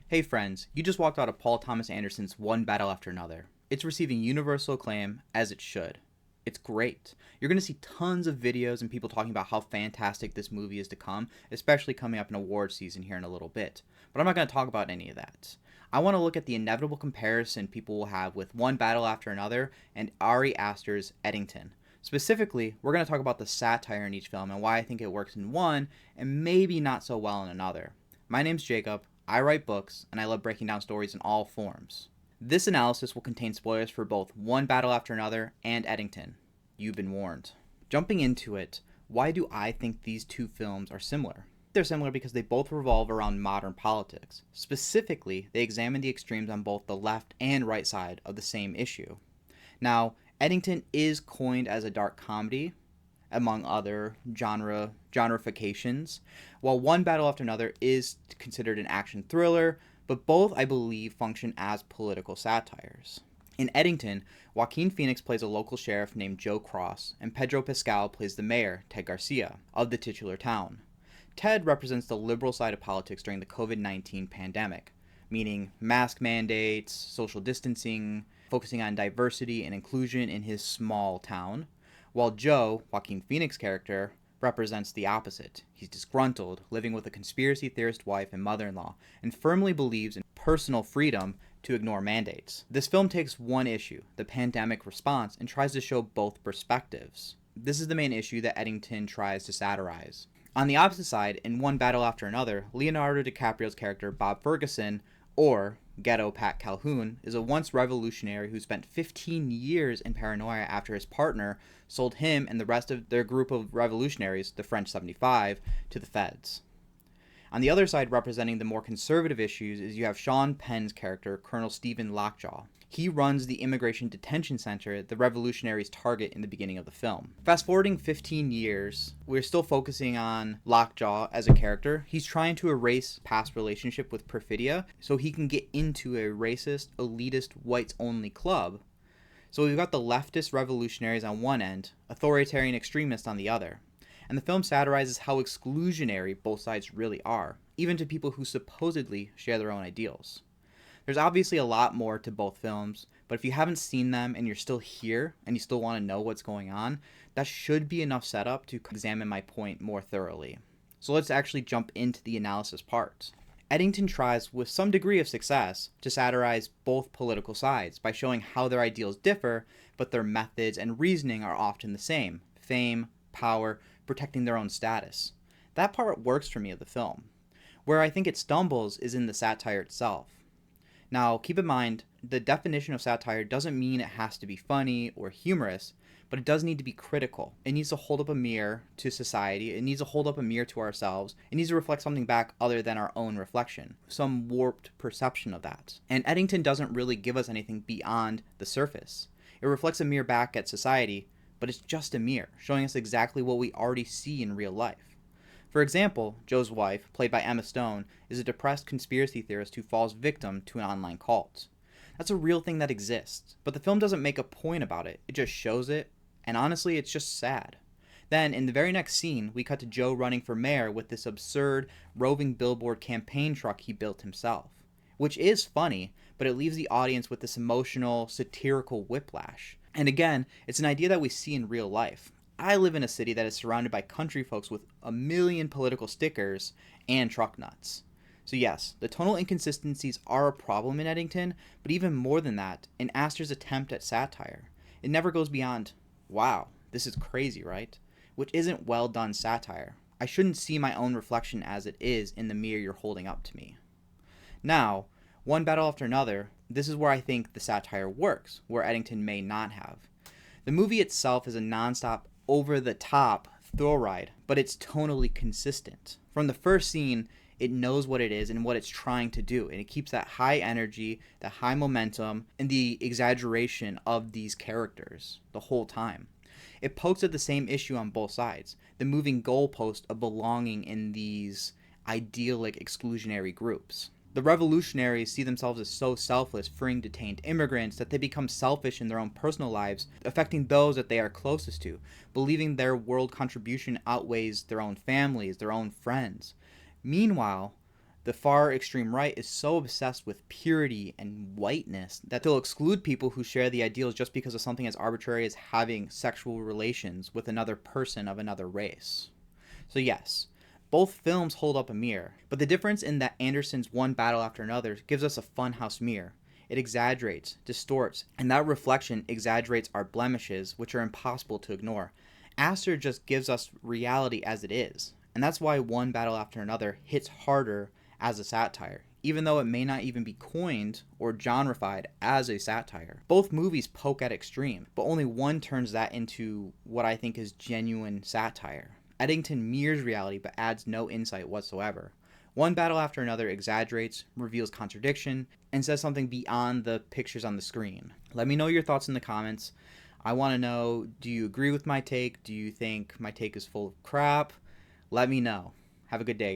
Hey friends, you just walked out of Paul Thomas Anderson's One Battle After Another. It's receiving universal acclaim, as it should. It's great. You're going to see tons of videos and people talking about how fantastic this movie is to come, especially coming up in award season here in a little bit. But I'm not going to talk about any of that. I want to look at the inevitable comparison people will have with One Battle After Another and Ari Aster's Eddington. Specifically, we're going to talk about the satire in each film and why I think it works in one and maybe not so well in another. My name's Jacob. I write books, and I love breaking down stories in all forms. This analysis will contain spoilers for both One Battle After Another and Eddington. You've been warned. Jumping into it, why do I think these two films are similar? They're similar because they both revolve around modern politics. Specifically, they examine the extremes on both the left and right side of the same issue. Now, Eddington is coined as a dark comedy, among other genreifications, while One Battle After Another is considered an action thriller, but both, I believe, function as political satires. In Eddington, Joaquin Phoenix plays a local sheriff named Joe Cross, and Pedro Pascal plays the mayor, Ted Garcia, of the titular town. Ted represents the liberal side of politics during the COVID-19 pandemic, meaning mask mandates, social distancing, focusing on diversity and inclusion in his small town, while Joe, Joaquin Phoenix's character, represents the opposite. He's disgruntled, living with a conspiracy theorist wife and mother-in-law, and firmly believes in personal freedom to ignore mandates. This film takes one issue, the pandemic response, and tries to show both perspectives. This is the main issue that Eddington tries to satirize. On the opposite side, in One Battle After Another, Leonardo DiCaprio's character Bob Ferguson, or Ghetto Pat Calhoun, is a once revolutionary who spent 15 years in paranoia after his partner sold him and the rest of their group of revolutionaries, the French 75, to the feds. On the other side, representing the more conservative issues, is you have Sean Penn's character, Colonel Stephen Lockjaw. He runs the immigration detention center the revolutionaries target in the beginning of the film. Fast forwarding 15 years, we're still focusing on Lockjaw as a character. He's trying to erase past relationship with Perfidia so he can get into a racist, elitist, whites-only club. So we've got the leftist revolutionaries on one end, authoritarian extremists on the other. And the film satirizes how exclusionary both sides really are, even to people who supposedly share their own ideals. There's obviously a lot more to both films, but if you haven't seen them and you're still here and you still want to know what's going on, that should be enough setup to examine my point more thoroughly. So let's actually jump into the analysis part. Eddington tries, with some degree of success, to satirize both political sides by showing how their ideals differ, but their methods and reasoning are often the same: fame, power, protecting their own status. That part works for me of the film. Where I think it stumbles is in the satire itself. Now, keep in mind, the definition of satire doesn't mean it has to be funny or humorous, but it does need to be critical. It needs to hold up a mirror to society. It needs to hold up a mirror to ourselves. It needs to reflect something back other than our own reflection, some warped perception of that. And Eddington doesn't really give us anything beyond the surface. It reflects a mirror back at society, but it's just a mirror, showing us exactly what we already see in real life. For example, Joe's wife, played by Emma Stone, is a depressed conspiracy theorist who falls victim to an online cult. That's a real thing that exists, but the film doesn't make a point about it, it just shows it, and honestly, it's just sad. Then, in the very next scene, we cut to Joe running for mayor with this absurd, roving billboard campaign truck he built himself. Which is funny, but it leaves the audience with this emotional, satirical whiplash. And again, it's an idea that we see in real life. I live in a city that is surrounded by country folks with a million political stickers and truck nuts. So yes, the tonal inconsistencies are a problem in Eddington, but even more than that, in Aster's attempt at satire. It never goes beyond, wow, this is crazy, right? Which isn't well done satire. I shouldn't see my own reflection as it is in the mirror you're holding up to me. Now, One Battle After Another, this is where I think the satire works, where Eddington may not have. The movie itself is a non-stop, over-the-top thrill ride, but it's tonally consistent. From the first scene, it knows what it is and what it's trying to do, and it keeps that high energy, the high momentum, and the exaggeration of these characters the whole time. It pokes at the same issue on both sides, the moving goalpost of belonging in these idyllic exclusionary groups. The revolutionaries see themselves as so selfless, freeing detained immigrants, that they become selfish in their own personal lives, affecting those that they are closest to, believing their world contribution outweighs their own families, their own friends. Meanwhile, The far extreme right is so obsessed with purity and whiteness that they'll exclude people who share the ideals just because of something as arbitrary as having sexual relations with another person of another race. So yes, both films hold up a mirror, but the difference in that Anderson's One Battle After Another gives us a funhouse mirror. It exaggerates, distorts, and that reflection exaggerates our blemishes, which are impossible to ignore. Aster just gives us reality as it is, and that's why One Battle After Another hits harder as a satire, even though it may not even be coined or genreified as a satire. Both movies poke at extreme, but only one turns that into what I think is genuine satire. Eddington mirrors reality but adds no insight whatsoever. One Battle After Another exaggerates, reveals contradiction, and says something beyond the pictures on the screen. Let me know your thoughts in the comments. I want to know, do you agree with my take? Do you think my take is full of crap? Let me know. Have a good day.